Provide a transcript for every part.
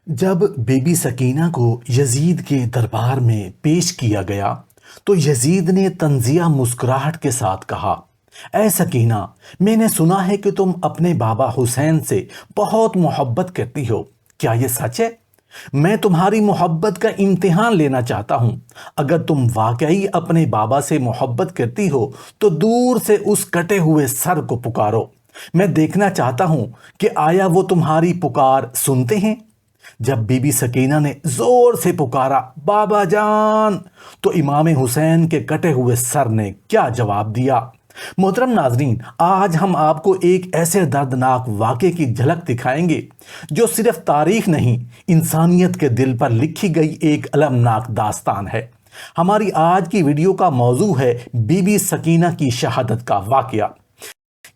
جب be be Sakina کو یزید کے دربار میں پیش کیا گیا تو یزید نے طنزیہ مسکراہٹ کے ساتھ کہا، اے سکینہ، میں نے سنا ہے کہ تم اپنے بابا حسین سے بہت محبت کرتی ہو، کیا یہ سچ ہے؟ میں تمہاری محبت کا امتحان لینا چاہتا ہوں۔ اگر تم واقعی اپنے بابا سے محبت کرتی ہو تو دور سے اس کٹے ہوئے سر کو پکارو۔ میں دیکھنا چاہتا ہوں کہ آیا وہ تمہاری پکار سنتے ہیں۔ جب بی بی سکینہ نے زور سے پکارا، بابا جان، تو امام حسین کے کٹے ہوئے سر نے کیا جواب دیا؟ محترم ناظرین، آج ہم آپ کو ایک ایسے دردناک واقعے کی جھلک دکھائیں گے جو صرف تاریخ نہیں، انسانیت کے دل پر لکھی گئی ایک المناک داستان ہے۔ ہماری آج کی ویڈیو کا موضوع ہے بی بی سکینہ کی شہادت کا واقعہ۔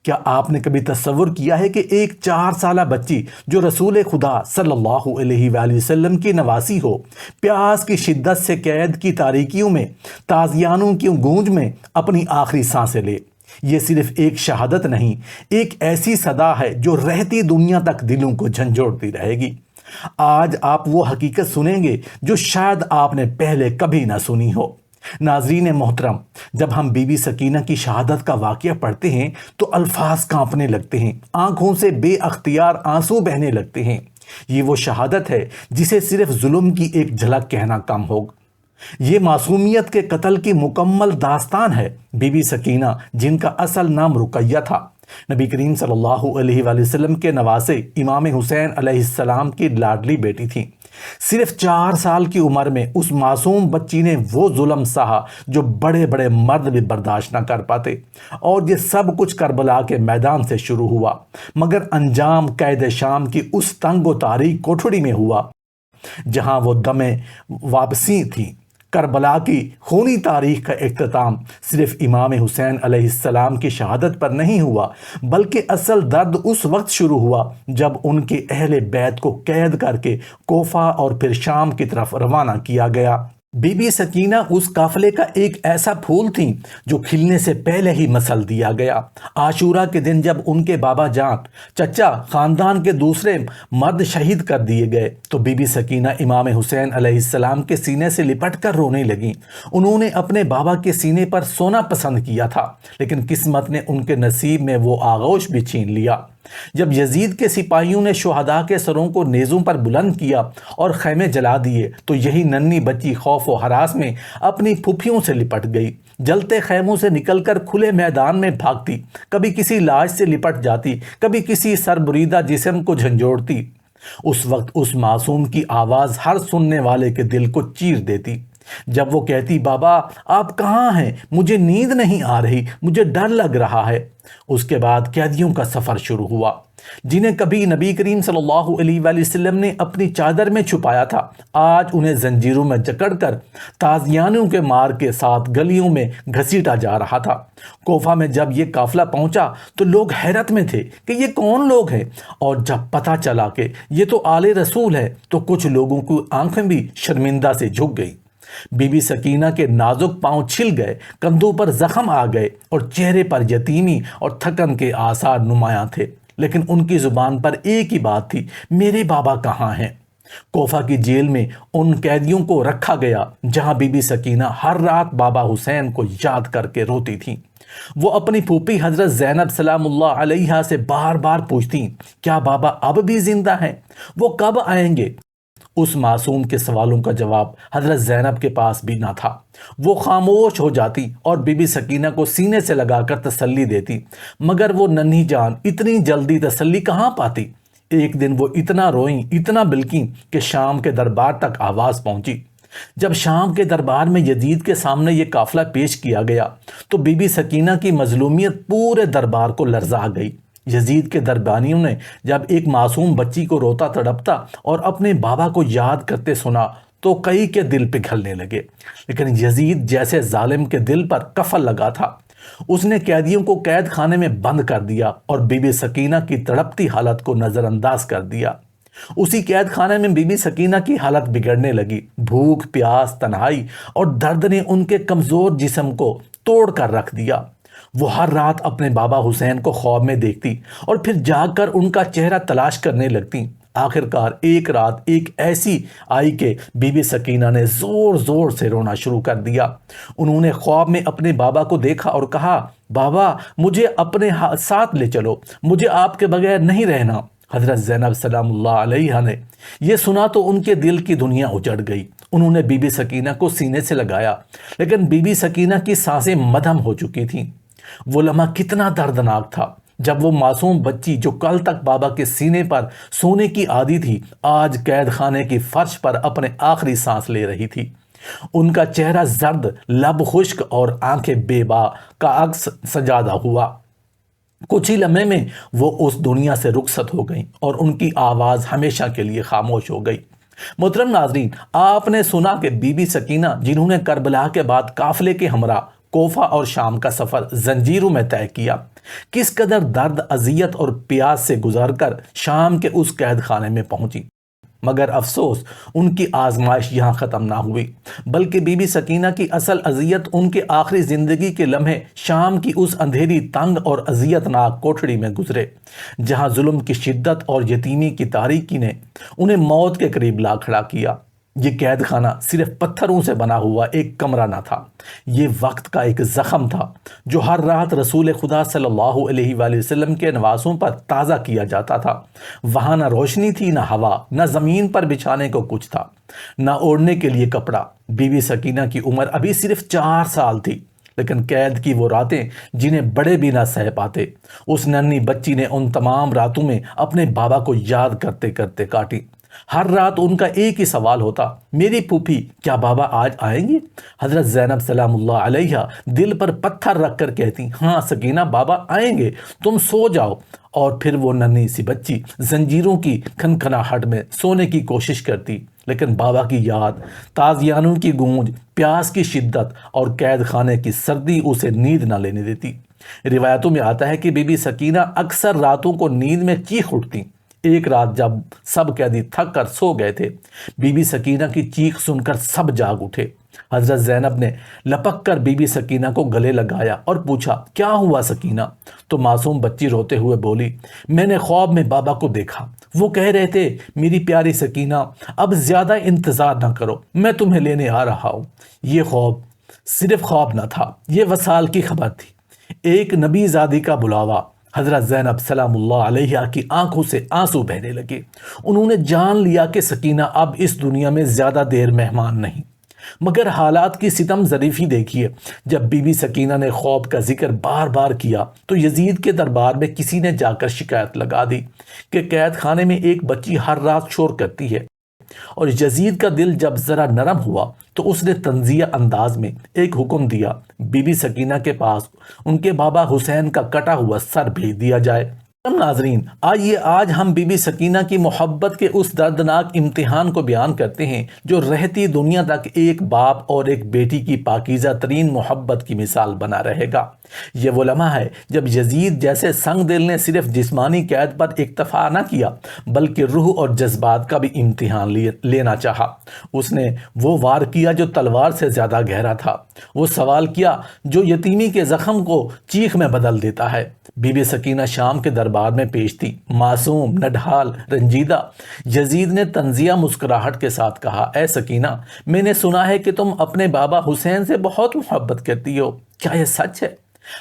کیا آپ نے کبھی تصور کیا ہے کہ ایک 4 سالہ بچی جو رسول خدا صلی اللہ علیہ وآلہ وسلم کی نواسی ہو، پیاس کی شدت سے قید کی تاریکیوں میں، تازیانوں کی گونج میں اپنی آخری سانسیں لے؟ یہ صرف ایک شہادت نہیں، ایک ایسی صدا ہے جو رہتی دنیا تک دلوں کو جھنجھوڑتی رہے گی۔ آج آپ وہ حقیقت سنیں گے جو شاید آپ نے پہلے کبھی نہ سنی ہو۔ ناظرین محترم، جب ہم بی بی سکینہ کی شہادت کا واقعہ پڑھتے ہیں تو الفاظ کانپنے لگتے ہیں، آنکھوں سے بے اختیار آنسو بہنے لگتے ہیں۔ یہ وہ شہادت ہے جسے صرف ظلم کی ایک جھلک کہنا کم ہوگا۔ یہ معصومیت کے قتل کی مکمل داستان ہے۔ بی بی سکینہ، جن کا اصل نام رقیہ تھا، نبی کریم صلی اللہ علیہ وآلہ وسلم کے نواسے امام حسین علیہ السلام کی لاڈلی بیٹی تھیں۔ صرف 4 سال کی عمر میں اس معصوم بچی نے وہ ظلم سہا جو بڑے بڑے مرد بھی برداشت نہ کر پاتے، اور یہ سب کچھ کربلا کے میدان سے شروع ہوا، مگر انجام قید شام کی اس تنگ و تاریک کوٹھڑی میں ہوا جہاں وہ دم واپسی تھی۔ کربلا کی خونی تاریخ کا اختتام صرف امام حسین علیہ السلام کی شہادت پر نہیں ہوا، بلکہ اصل درد اس وقت شروع ہوا جب ان کے اہل بیت کو قید کر کے کوفہ اور پھر شام کی طرف روانہ کیا گیا۔ بی بی سکینہ اس قافلے کا ایک ایسا پھول تھیں جو کھلنے سے پہلے ہی مسل دیا گیا۔ عاشورہ کے دن جب ان کے بابا جان، چچا، خاندان کے دوسرے مرد شہید کر دیے گئے تو بی بی سکینہ امام حسین علیہ السلام کے سینے سے لپٹ کر رونے لگیں۔ انہوں نے اپنے بابا کے سینے پر سونا پسند کیا تھا، لیکن قسمت نے ان کے نصیب میں وہ آغوش بھی چھین لیا۔ جب یزید کے سپاہیوں نے شہداء کے سروں کو نیزوں پر بلند کیا اور خیمے جلا دیے تو یہی ننھی بچی خوف و ہراس میں اپنی پھوپھیوں سے لپٹ گئی۔ جلتے خیموں سے نکل کر کھلے میدان میں بھاگتی، کبھی کسی لاش سے لپٹ جاتی، کبھی کسی سربریدہ جسم کو جھنجھوڑتی۔ اس وقت اس معصوم کی آواز ہر سننے والے کے دل کو چیر دیتی۔ جب وہ کہتی، بابا آپ کہاں ہیں؟ مجھے نیند نہیں آ رہی، مجھے ڈر لگ رہا ہے۔ اس کے بعد قیدیوں کا سفر شروع ہوا، جنہیں کبھی نبی کریم صلی اللہ علیہ وآلہ وسلم نے اپنی چادر میں چھپایا تھا، آج انہیں زنجیروں میں جکڑ کر تازیانوں کے مار کے ساتھ گلیوں میں گھسیٹا جا رہا تھا۔ کوفہ میں جب یہ قافلہ پہنچا تو لوگ حیرت میں تھے کہ یہ کون لوگ ہیں، اور جب پتہ چلا کہ یہ تو آل رسول ہے تو کچھ لوگوں کی آنکھیں بھی شرمندہ سے جھک گئی۔ بی بی سکینہ کے نازک پاؤں چھل گئے، کندھوں پر زخم آ گئے اور چہرے پر یتیمی اور تھکن کے آثار نمایاں تھے، لیکن ان کی زبان پر ایک ہی بات تھی، میرے بابا کہاں ہیں؟ کوفہ کی جیل میں ان قیدیوں کو رکھا گیا جہاں بی بی سکینہ ہر رات بابا حسین کو یاد کر کے روتی تھیں۔ وہ اپنی پھوپھی حضرت زینب سلام اللہ علیہا سے بار بار پوچھتی، کیا بابا اب بھی زندہ ہیں؟ وہ کب آئیں گے؟ اس معصوم کے سوالوں کا جواب حضرت زینب کے پاس بھی نہ تھا۔ وہ خاموش ہو جاتی اور بی بی سکینہ کو سینے سے لگا کر تسلی دیتی، مگر وہ ننھی جان اتنی جلدی تسلی کہاں پاتی۔ ایک دن وہ اتنا روئیں، اتنا بلکیں کہ شام کے دربار تک آواز پہنچی۔ جب شام کے دربار میں یزید کے سامنے یہ قافلہ پیش کیا گیا تو بی بی سکینہ کی مظلومیت پورے دربار کو لرزا گئی۔ یزید کے دربانیوں نے جب ایک معصوم بچی کو روتا تڑپتا اور اپنے بابا کو یاد کرتے سنا تو کئی کے دل پگھلنے لگے، لیکن یزید جیسے ظالم کے دل پر قفل لگا تھا۔ اس نے قیدیوں کو قید خانے میں بند کر دیا اور بی بی سکینہ کی تڑپتی حالت کو نظر انداز کر دیا۔ اسی قید خانے میں بی بی سکینہ کی حالت بگڑنے لگی۔ بھوک، پیاس، تنہائی اور درد نے ان کے کمزور جسم کو توڑ کر رکھ دیا۔ وہ ہر رات اپنے بابا حسین کو خواب میں دیکھتی اور پھر جاگ کر ان کا چہرہ تلاش کرنے لگتی۔ آخرکار ایک رات ایک ایسی آئی کہ بی بی سکینہ نے زور زور سے رونا شروع کر دیا۔ انہوں نے خواب میں اپنے بابا کو دیکھا اور کہا، بابا مجھے اپنے ساتھ لے چلو، مجھے آپ کے بغیر نہیں رہنا۔ حضرت زینب سلام اللہ علیہا نے یہ سنا تو ان کے دل کی دنیا اجڑ گئی۔ انہوں نے بی بی سکینہ کو سینے سے لگایا، لیکن بی بی سکینہ کی سانسیں مدھم ہو چکی تھیں۔ وہ لمحہ کتنا دردناک تھا جب وہ معصوم بچی جو کل تک بابا کے سینے پر سونے کی عادی تھی، آج قید خانے کی فرش پر اپنے آخری سانس لے رہی تھی۔ ان کا چہرہ زرد، لب خشک اور آنکھیں بے با کا عکس سجادہ ہوا۔ کچھ ہی لمحے میں وہ اس دنیا سے رخصت ہو گئیں اور ان کی آواز ہمیشہ کے لیے خاموش ہو گئی۔ محترم ناظرین، آپ نے سنا کہ بی بی سکینہ جنہوں نے کربلا کے بعد قافلے کے ہمراہ کوفہ اور شام کا سفر زنجیروں میں طے کیا، کس قدر درد، اذیت اور پیاس سے گزر کر شام کے اس قید خانے میں پہنچی۔ مگر افسوس، ان کی آزمائش یہاں ختم نہ ہوئی، بلکہ بی بی سکینہ کی اصل اذیت ان کے آخری زندگی کے لمحے شام کی اس اندھیری، تنگ اور اذیت ناک کوٹھڑی میں گزرے، جہاں ظلم کی شدت اور یتیمی کی تاریکی نے انہیں موت کے قریب لا کھڑا کیا۔ یہ قید خانہ صرف پتھروں سے بنا ہوا ایک کمرہ نہ تھا، یہ وقت کا ایک زخم تھا جو ہر رات رسول خدا صلی اللہ علیہ وآلہ وسلم کے نواسوں پر تازہ کیا جاتا تھا۔ وہاں نہ روشنی تھی، نہ ہوا، نہ زمین پر بچھانے کو کچھ تھا، نہ اوڑھنے کے لیے کپڑا۔ بی بی سکینہ کی عمر ابھی صرف 4 سال تھی، لیکن قید کی وہ راتیں جنہیں بڑے بھی نہ سہ پاتے، اس ننھی بچی نے ان تمام راتوں میں اپنے بابا کو یاد کرتے کرتے کاٹی۔ ہر رات ان کا ایک ہی سوال ہوتا، میری پھوپھی کیا بابا آج آئیں گی؟ حضرت زینب سلام اللہ علیہا دل پر پتھر رکھ کر کہتی، ہاں سکینہ، بابا آئیں گے، تم سو جاؤ۔ اور پھر وہ ننھی سی بچی زنجیروں کی کھنکھناہٹ میں سونے کی کوشش کرتی، لیکن بابا کی یاد، تازیانوں کی گونج، پیاس کی شدت اور قید خانے کی سردی اسے نیند نہ لینے دیتی۔ روایتوں میں آتا ہے کہ بی بی سکینہ اکثر راتوں کو نیند میں چیخ اٹھتی۔ ایک رات جب سب قیدی تھک کر سو گئے تھے، بی بی سکینہ کی چیخ سن کر سب جاگ اٹھے۔ حضرت زینب نے لپک کر بی بی سکینہ کو گلے لگایا اور پوچھا، کیا ہوا سکینہ؟ تو معصوم بچی روتے ہوئے بولی، میں نے خواب میں بابا کو دیکھا، وہ کہہ رہے تھے، میری پیاری سکینہ، اب زیادہ انتظار نہ کرو، میں تمہیں لینے آ رہا ہوں۔ یہ خواب صرف خواب نہ تھا، یہ وصال کی خبر تھی، ایک نبی زادی کا بلاوا۔ حضرت زینب سلام اللہ علیہا کی آنکھوں سے آنسو بہنے لگے۔ انہوں نے جان لیا کہ سکینہ اب اس دنیا میں زیادہ دیر مہمان نہیں۔ مگر حالات کی ستم ظریفی دیکھیے، جب بی بی سکینہ نے خواب کا ذکر بار بار کیا تو یزید کے دربار میں کسی نے جا کر شکایت لگا دی کہ قید خانے میں ایک بچی ہر رات شور کرتی ہے، اور یزید کا دل جب ذرا نرم ہوا تو اس نے تنزیہ انداز میں ایک حکم دیا، بی بی سکینہ کے پاس ان کے بابا حسین کا کٹا ہوا سر بھیج دیا جائے۔ ناظرین، آئیے آج ہم بی بی سکینہ کی محبت کے اس دردناک امتحان کو بیان کرتے ہیں جو رہتی دنیا تک ایک باپ اور ایک بیٹی کی پاکیزہ ترین محبت کی مثال بنا رہے گا۔ یہ وہ لمحہ ہے جب یزید جیسے سنگ دل نے صرف جسمانی قید پر اکتفا نہ کیا بلکہ روح اور جذبات کا بھی امتحان لینا چاہا۔ اس نے وہ وار کیا جو تلوار سے زیادہ گہرا تھا، وہ سوال کیا جو یتیمی کے زخم کو چیخ میں بدل دیتا ہے۔ بی بی سکینہ شام کے دربار میں پیش تھی، معصوم، نڈھال، رنجیدہ۔ یزید نے طنزیہ مسکراہٹ کے ساتھ کہا، اے سکینہ، میں نے سنا ہے کہ تم اپنے بابا حسین سے بہت محبت کرتی ہو، کیا یہ سچ ہے؟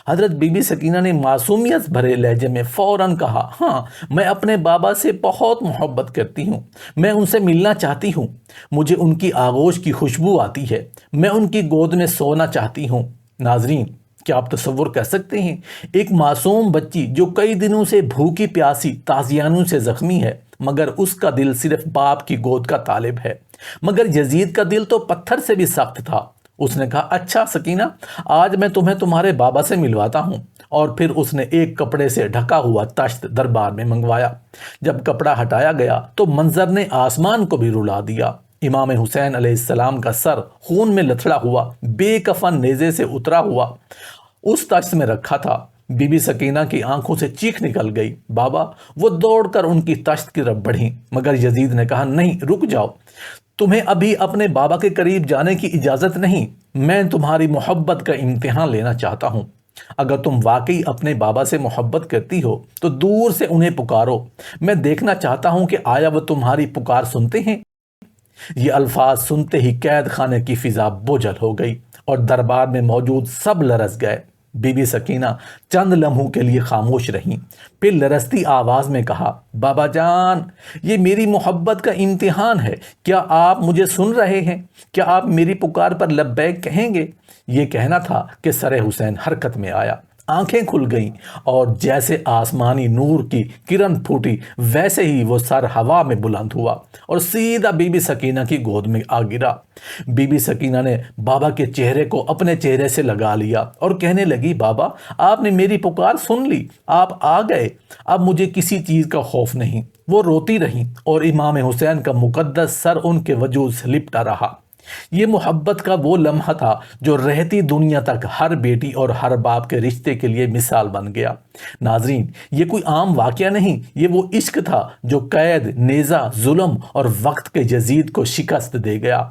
حضرت بی بی سکینہ نے معصومیت بھرے لہجے میں فوراً کہا، ہاں، میں اپنے بابا سے بہت محبت کرتی ہوں، میں ان سے ملنا چاہتی ہوں، مجھے ان کی آغوش کی خوشبو آتی ہے، میں ان کی گود میں سونا چاہتی ہوں۔ ناظرین، کیا آپ تصور کر سکتے ہیں ایک معصوم بچی جو کئی دنوں سے بھوکی پیاسی، تازیانوں سے زخمی ہے، مگر اس کا دل صرف باپ کی گود کا طالب ہے۔ مگر یزید کا دل تو پتھر سے بھی سخت تھا۔ اس نے کہا، اچھا سکینہ، آج میں تمہیں تمہارے بابا سے ملواتا ہوں۔ اور پھر اس نے ایک کپڑے سے ڈھکا ہوا تشت دربار میں منگوایا۔ جب کپڑا ہٹایا گیا تو منظر نے آسمان کو بھی رلا دیا۔ امام حسین علیہ السلام کا سر خون میں لتھڑا ہوا، بے کفن نیزے سے اترا ہوا اس تشت میں رکھا تھا۔ بی بی سکینہ کی آنکھوں سے چیخ نکل گئی، بابا! وہ دوڑ کر ان کی تشت کی طرف بڑھی، مگر یزید نے کہا، نہیں، رک جاؤ، تمہیں ابھی اپنے بابا کے قریب جانے کی اجازت نہیں، میں تمہاری محبت کا امتحان لینا چاہتا ہوں۔ اگر تم واقعی اپنے بابا سے محبت کرتی ہو تو دور سے انہیں پکارو، میں دیکھنا چاہتا ہوں کہ آیا وہ تمہاری پکار سنتے ہیں۔ یہ الفاظ سنتے ہی قید خانے کی فضا بوجھل ہو گئی اور دربار میں موجود سب لرز گئے۔ بی بی سکینہ چند لمحوں کے لیے خاموش رہیں، پھر لرزتی آواز میں کہا، بابا جان، یہ میری محبت کا امتحان ہے، کیا آپ مجھے سن رہے ہیں؟ کیا آپ میری پکار پر لبیک کہیں گے؟ یہ کہنا تھا کہ سر حسین حرکت میں آیا، آنکھیں کھل گئیں اور جیسے آسمانی نور کی کرن پھوٹی ویسے ہی وہ سر ہوا میں بلند ہوا اور سیدھا بی بی سکینہ کی گود میں آ گرا۔ بی بی سکینہ نے بابا کے چہرے کو اپنے چہرے سے لگا لیا اور کہنے لگی، بابا آپ نے میری پکار سن لی، آپ آ گئے، اب مجھے کسی چیز کا خوف نہیں۔ وہ روتی رہیں اور امام حسین کا مقدس سر ان کے وجود سے لپٹا رہا۔ یہ محبت کا وہ لمحہ تھا جو رہتی دنیا تک ہر بیٹی اور ہر باپ کے رشتے کے لیے مثال بن گیا۔ ناظرین، یہ کوئی عام واقعہ نہیں، یہ وہ عشق تھا جو قید، نیزہ، ظلم اور وقت کے یزید کو شکست دے گیا۔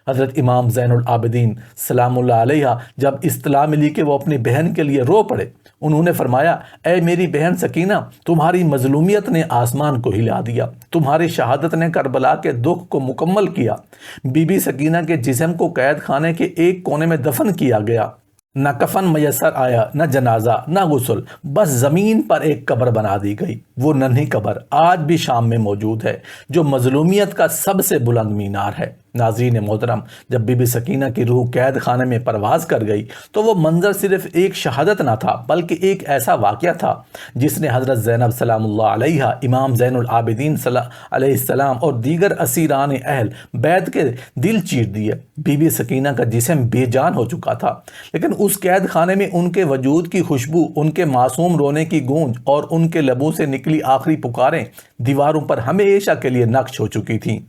حضرت امام زین العابدین سلام اللہ علیہ جب اطلاع ملی کہ وہ اپنی بہن کے لیے رو پڑے، انہوں نے فرمایا، اے میری بہن سکینہ، تمہاری مظلومیت نے آسمان کو ہلا دیا، تمہاری شہادت نے کربلا کے دکھ کو مکمل کیا۔ بی بی سکینہ کے جسم کو قید خانے کے ایک کونے میں دفن کیا گیا، نہ کفن میسر آیا، نہ جنازہ، نہ غسل، بس زمین پر ایک قبر بنا دی گئی۔ وہ ننھی قبر آج بھی شام میں موجود ہے، جو مظلومیت کا سب سے بلند مینار ہے۔ ناظرین محترم، جب بی بی سکینہ کی روح قید خانے میں پرواز کر گئی تو وہ منظر صرف ایک شہادت نہ تھا بلکہ ایک ایسا واقعہ تھا جس نے حضرت زینب سلام اللہ علیہ، امام زین العابدین علیہ السلام اور دیگر اسیران اہل بیت کے دل چیر دیے۔ بی بی سکینہ کا جسم بے جان ہو چکا تھا، لیکن اس قید خانے میں ان کے وجود کی خوشبو، ان کے معصوم رونے کی گونج اور ان کے لبوں سے نکلی آخری پکاریں دیواروں پر ہمیشہ کے لیے نقش ہو چکی تھیں۔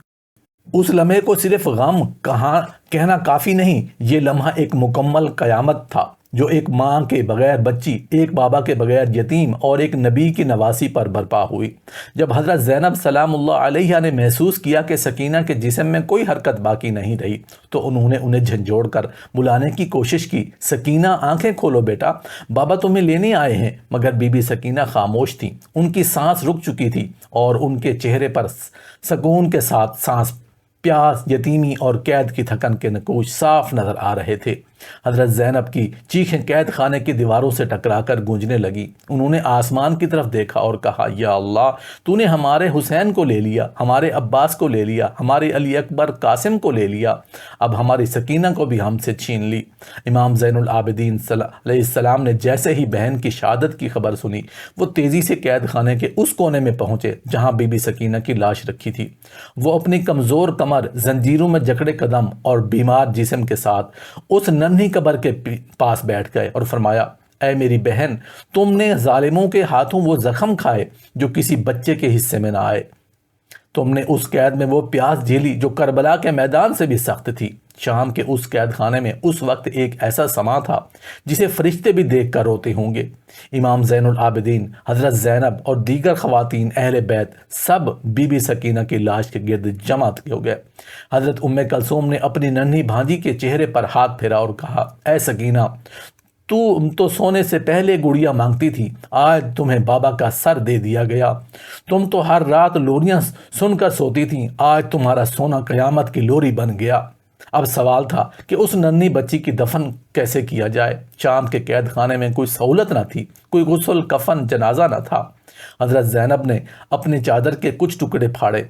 اس لمحے کو صرف غم کہنا کافی نہیں، یہ لمحہ ایک مکمل قیامت تھا جو ایک ماں کے بغیر بچی، ایک بابا کے بغیر یتیم اور ایک نبی کی نواسی پر برپا ہوئی۔ جب حضرت زینب سلام اللہ علیہ نے محسوس کیا کہ سکینہ کے جسم میں کوئی حرکت باقی نہیں رہی تو انہوں نے انہیں جھنجھوڑ کر بلانے کی کوشش کی۔ سکینہ، آنکھیں کھولو بیٹا، بابا تمہیں لینے آئے ہیں۔ مگر بی بی سکینہ خاموش تھی، ان کی سانس رک چکی تھی اور ان کے چہرے پر سکون کے ساتھ سانس، پیاس، یتیمی اور قید کی تھکن کے نقوش صاف نظر آ رہے تھے۔ حضرت زینب کی چیخیں قید خانے کی دیواروں سے ٹکرا کر گونجنے لگی۔ انہوں نے آسمان کی طرف دیکھا اور کہا، یا اللہ، تو نے ہمارے حسین کو لے لیا، ہمارے عباس کو لے لیا، ہمارے علی اکبر قاسم کو لے لیا، اب ہماری سکینہ کو بھی ہم سے چھین لی۔ امام زین العابدین علیہ السلام نے جیسے ہی بہن کی شہادت کی خبر سنی، وہ تیزی سے قید خانے کے اس کونے میں پہنچے جہاں بی بی سکینہ کی لاش رکھی تھی۔ وہ اپنی کمزور کمر، زنجیروں میں جکڑے قدم اور بیمار جسم کے ساتھ اس ننھی قبر کے پاس بیٹھ گئے اور فرمایا، اے میری بہن، تم نے ظالموں کے ہاتھوں وہ زخم کھائے جو کسی بچے کے حصے میں نہ آئے، تم نے اس قید میں وہ پیاس جھیلی جو کربلا کے میدان سے بھی سخت تھی۔ شام کے اس قید خانے میں اس وقت ایک ایسا سما تھا جسے فرشتے بھی دیکھ کر روتے ہوں گے۔ امام زین العابدین، حضرت زینب اور دیگر خواتین اہل بیت سب بی بی سکینہ کی لاش کے گرد جمع ہو گئے۔ حضرت ام کلثوم نے اپنی ننھی بھانجی کے چہرے پر ہاتھ پھیرا اور کہا، اے سکینہ، تو سونے سے پہلے گڑیا مانگتی تھی، آج تمہیں بابا کا سر دے دیا گیا۔ تم تو ہر رات لوریاں سن کر سوتی تھی، آج تمہارا سونا قیامت کی لوری بن گیا۔ اب سوال تھا کہ اس ننھی بچی کی دفن کیسے کیا جائے۔ شام کے قید خانے میں کوئی سہولت نہ تھی، کوئی غسل، کفن، جنازہ نہ تھا۔ حضرت زینب نے اپنی چادر کے کچھ ٹکڑے پھاڑے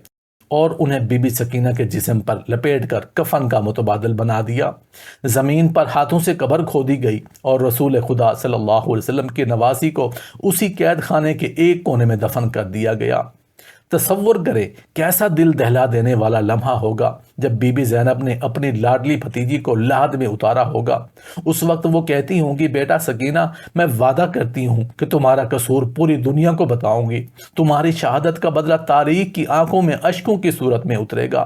اور انہیں بی بی سکینہ کے جسم پر لپیٹ کر کفن کا متبادل بنا دیا۔ زمین پر ہاتھوں سے قبر کھودی گئی اور رسول خدا صلی اللہ علیہ وسلم کی نواسی کو اسی قید خانے کے ایک کونے میں دفن کر دیا گیا۔ تصور کریں کیسا دل دہلا دینے والا لمحہ ہوگا جب بی بی زینب نے اپنی لاڈلی بھتیجی کو لحد میں اتارا ہوگا۔ اس وقت وہ کہتی ہوں گی، بیٹا سکینہ، میں وعدہ کرتی ہوں کہ تمہارا قصور پوری دنیا کو بتاؤں گی، تمہاری شہادت کا بدلہ تاریخ کی آنکھوں میں اشکوں کی صورت میں اترے گا۔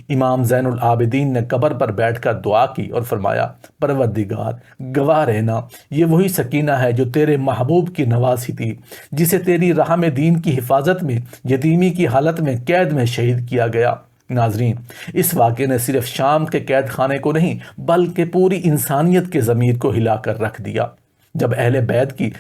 امام زین العابدین نے قبر پر بیٹھ کر دعا کی اور فرمایا، پروردگار، گواہ رہنا، یہ وہی سکینہ ہے جو تیرے محبوب کی نواسی تھی، جسے تیری راہ میں دین کی حفاظت میں یتیمی کی حالت میں قید میں شہید کیا گیا۔ ناظرین، اس واقعے نے صرف شام کے قید خانے کو نہیں بلکہ پوری انسانیت کے ضمیر کو ہلا کر رکھ دیا۔ جب اہل بیت کی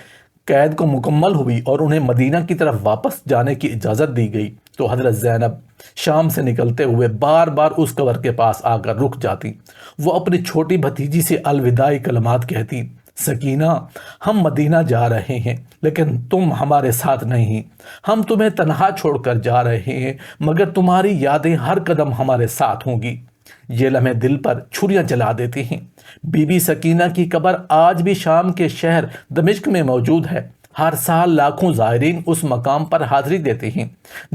قید کو مکمل ہوئی اور انہیں مدینہ کی طرف واپس جانے کی اجازت دی گئی تو حضرت زینب شام سے نکلتے ہوئے بار بار اس قبر کے پاس آ کر رک جاتی۔ وہ اپنی چھوٹی بھتیجی سے الوداعی کلمات کہتی، سکینہ، ہم مدینہ جا رہے ہیں لیکن تم ہمارے ساتھ نہیں، ہم تمہیں تنہا چھوڑ کر جا رہے ہیں مگر تمہاری یادیں ہر قدم ہمارے ساتھ ہوں گی۔ یہ لمحے دل پر چھریاں چلا دیتے ہیں۔ بی بی سکینہ کی قبر آج بھی شام کے شہر دمشق میں موجود ہے۔ ہر سال لاکھوں زائرین اس مقام پر حاضری دیتے ہیں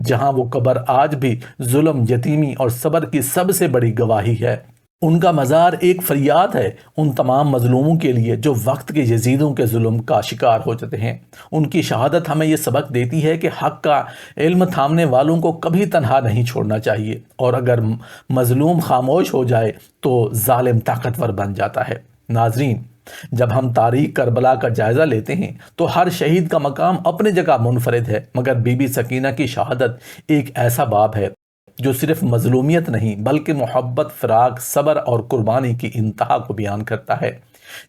جہاں وہ قبر آج بھی ظلم، یتیمی اور صبر کی سب سے بڑی گواہی ہے۔ ان کا مزار ایک فریاد ہے ان تمام مظلوموں کے لیے جو وقت کے یزیدوں کے ظلم کا شکار ہو جاتے ہیں۔ ان کی شہادت ہمیں یہ سبق دیتی ہے کہ حق کا علم تھامنے والوں کو کبھی تنہا نہیں چھوڑنا چاہیے، اور اگر مظلوم خاموش ہو جائے تو ظالم طاقتور بن جاتا ہے۔ ناظرین، جب ہم تاریخ کربلا کا جائزہ لیتے ہیں تو ہر شہید کا مقام اپنی جگہ منفرد ہے، مگر بی بی سکینہ کی شہادت ایک ایسا باب ہے جو صرف مظلومیت نہیں بلکہ محبت، فراق، صبر اور قربانی کی انتہا کو بیان کرتا ہے۔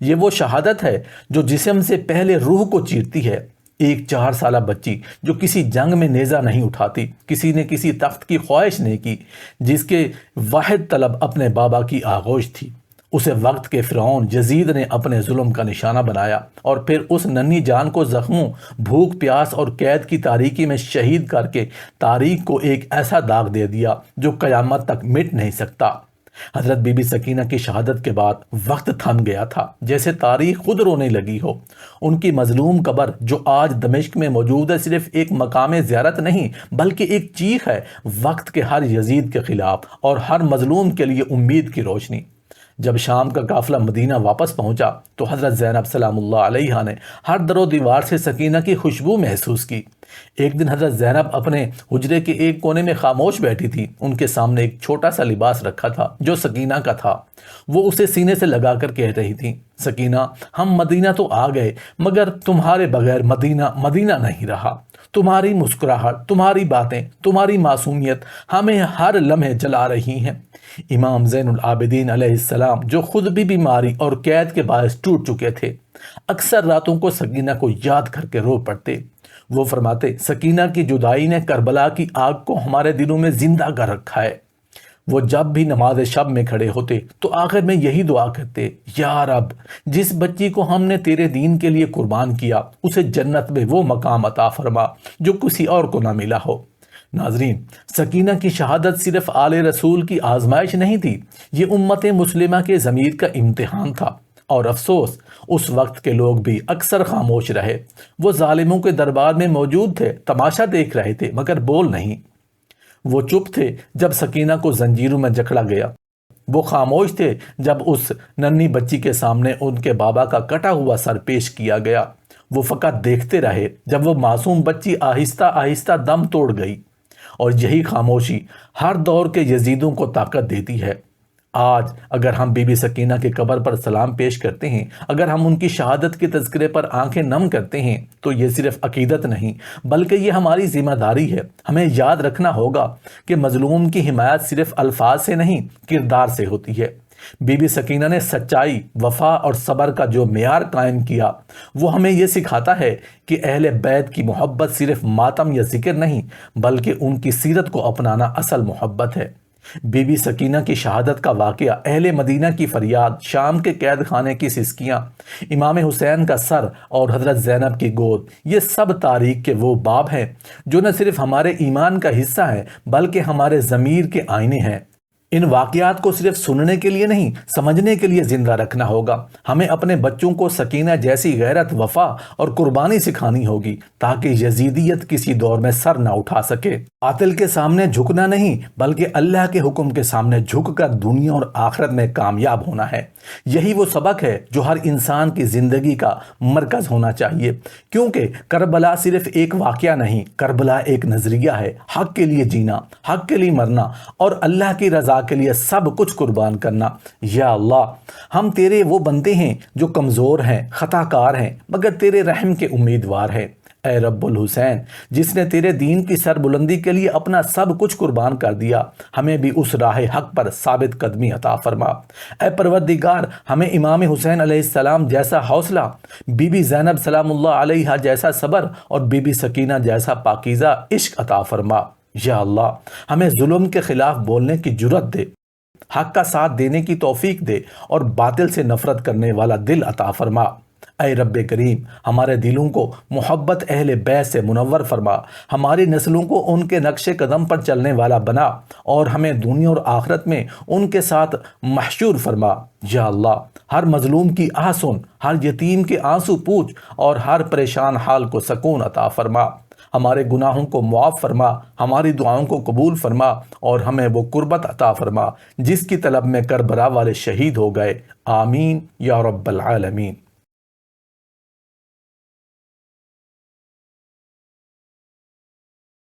یہ وہ شہادت ہے جو جسم سے پہلے روح کو چیرتی ہے۔ ایک 4 سالہ بچی جو کسی جنگ میں نیزہ نہیں اٹھاتی، کسی نے کسی تخت کی خواہش نہیں کی، جس کے واحد طلب اپنے بابا کی آغوش تھی، اسے وقت کے فرعون یزید نے اپنے ظلم کا نشانہ بنایا اور پھر اس ننھی جان کو زخموں، بھوک، پیاس اور قید کی تاریکی میں شہید کر کے تاریخ کو ایک ایسا داغ دے دیا جو قیامت تک مٹ نہیں سکتا۔ حضرت بی بی سکینہ کی شہادت کے بعد وقت تھم گیا تھا، جیسے تاریخ خود رونے لگی ہو۔ ان کی مظلوم قبر جو آج دمشق میں موجود ہے صرف ایک مقام زیارت نہیں بلکہ ایک چیخ ہے وقت کے ہر یزید کے خلاف اور ہر مظلوم کے لیے امید کی روشنی۔ جب شام کا قافلہ مدینہ واپس پہنچا تو حضرت زینب سلام اللہ علیہا نے ہر در و دیوار سے سکینہ کی خوشبو محسوس کی۔ ایک دن حضرت زینب اپنے حجرے کے ایک کونے میں خاموش بیٹھی تھی۔ ان کے سامنے ایک چھوٹا سا لباس رکھا تھا جو سکینہ کا تھا۔ وہ اسے سینے سے لگا کر کہہ رہی تھی، سکینہ، ہم مدینہ تو آ گئے مگر تمہارے بغیر مدینہ مدینہ نہیں رہا۔ تمہاری مسکراہٹ، تمہاری باتیں، تمہاری معصومیت ہمیں ہر لمحے جلا رہی ہیں۔ امام زین العابدین علیہ السلام جو خود بھی بیماری اور قید کے باعث ٹوٹ چکے تھے، اکثر راتوں کو سکینہ کو یاد کر کے رو پڑتے۔ وہ فرماتے، سکینہ کی جدائی نے کربلا کی آگ کو ہمارے دلوں میں زندہ کر رکھا ہے۔ وہ جب بھی نماز شب میں کھڑے ہوتے تو آخر میں یہی دعا کرتے، یا رب، جس بچی کو ہم نے تیرے دین کے لیے قربان کیا اسے جنت میں وہ مقام عطا فرما جو کسی اور کو نہ ملا ہو۔ ناظرین، سکینہ کی شہادت صرف آل رسول کی آزمائش نہیں تھی، یہ امت مسلمہ کے ضمیر کا امتحان تھا۔ اور افسوس، اس وقت کے لوگ بھی اکثر خاموش رہے۔ وہ ظالموں کے دربار میں موجود تھے، تماشا دیکھ رہے تھے مگر بول نہیں۔ وہ چپ تھے جب سکینہ کو زنجیروں میں جکڑا گیا۔ وہ خاموش تھے جب اس ننھی بچی کے سامنے ان کے بابا کا کٹا ہوا سر پیش کیا گیا۔ وہ فقط دیکھتے رہے جب وہ معصوم بچی آہستہ آہستہ دم توڑ گئی۔ اور یہی خاموشی ہر دور کے یزیدوں کو طاقت دیتی ہے۔ آج اگر ہم بی بی سکینہ کی قبر پر سلام پیش کرتے ہیں، اگر ہم ان کی شہادت کے تذکرے پر آنکھیں نم کرتے ہیں تو یہ صرف عقیدت نہیں بلکہ یہ ہماری ذمہ داری ہے۔ ہمیں یاد رکھنا ہوگا کہ مظلوم کی حمایت صرف الفاظ سے نہیں، کردار سے ہوتی ہے۔ بی بی سکینہ نے سچائی، وفا اور صبر کا جو معیار قائم کیا وہ ہمیں یہ سکھاتا ہے کہ اہل بیت کی محبت صرف ماتم یا ذکر نہیں بلکہ ان کی سیرت کو اپنانا اصل محبت ہے۔ بی بی سکینہ کی شہادت کا واقعہ، اہل مدینہ کی فریاد، شام کے قید خانے کی سسکیاں، امام حسین کا سر اور حضرت زینب کی گود، یہ سب تاریخ کے وہ باب ہیں جو نہ صرف ہمارے ایمان کا حصہ ہیں بلکہ ہمارے ضمیر کے آئینے ہیں۔ ان واقعات کو صرف سننے کے لیے نہیں، سمجھنے کے لیے زندہ رکھنا ہوگا۔ ہمیں اپنے بچوں کو سکینہ جیسی غیرت، وفا اور قربانی سکھانی ہوگی تاکہ یزیدیت کسی دور میں سر نہ اٹھا سکے۔ قاتل کے سامنے جھکنا نہیں بلکہ اللہ کے حکم کے سامنے جھک کر دنیا اور آخرت میں کامیاب ہونا ہے۔ یہی وہ سبق ہے جو ہر انسان کی زندگی کا مرکز ہونا چاہیے، کیونکہ کربلا صرف ایک واقعہ نہیں، کربلا ایک نظریہ ہے۔ حق کے لیے جینا، حق کے لیے مرنا اور اللہ کی رضا کے لیے سب کچھ قربان کرنا۔ یا اللہ، ہم تیرے وہ بندے ہیں جو کمزور ہیں، خطا کار ہیں مگر تیرے رحم کے امیدوار ہیں۔ اے رب الحسین، جس نے تیرے دین کی سربلندی کے لیے اپنا سب کچھ قربان کر دیا، ہمیں بھی اس راہ حق پر ثابت قدمی عطا فرما۔ اے پروردگار، ہمیں امام حسین علیہ السلام جیسا حوصلہ، بی بی زینب سلام اللہ علیہا جیسا صبر اور بی بی سکینہ جیسا پاکیزہ عشق عطا فرما۔ یا اللہ، ہمیں ظلم کے خلاف بولنے کی جرت دے، حق کا ساتھ دینے کی توفیق دے اور باطل سے نفرت کرنے والا دل عطا فرما۔ اے رب کریم، ہمارے دلوں کو محبت اہل بیت سے منور فرما، ہماری نسلوں کو ان کے نقش قدم پر چلنے والا بنا اور ہمیں دنیا اور آخرت میں ان کے ساتھ محشور فرما۔ یا اللہ، ہر مظلوم کی آہ سن، ہر یتیم کے آنسو پوچھ اور ہر پریشان حال کو سکون عطا فرما۔ ہمارے گناہوں کو معاف فرما، ہماری دعاؤں کو قبول فرما اور ہمیں وہ قربت عطا فرما جس کی طلب میں کربلا والے شہید ہو گئے۔ آمین یا رب العالمین۔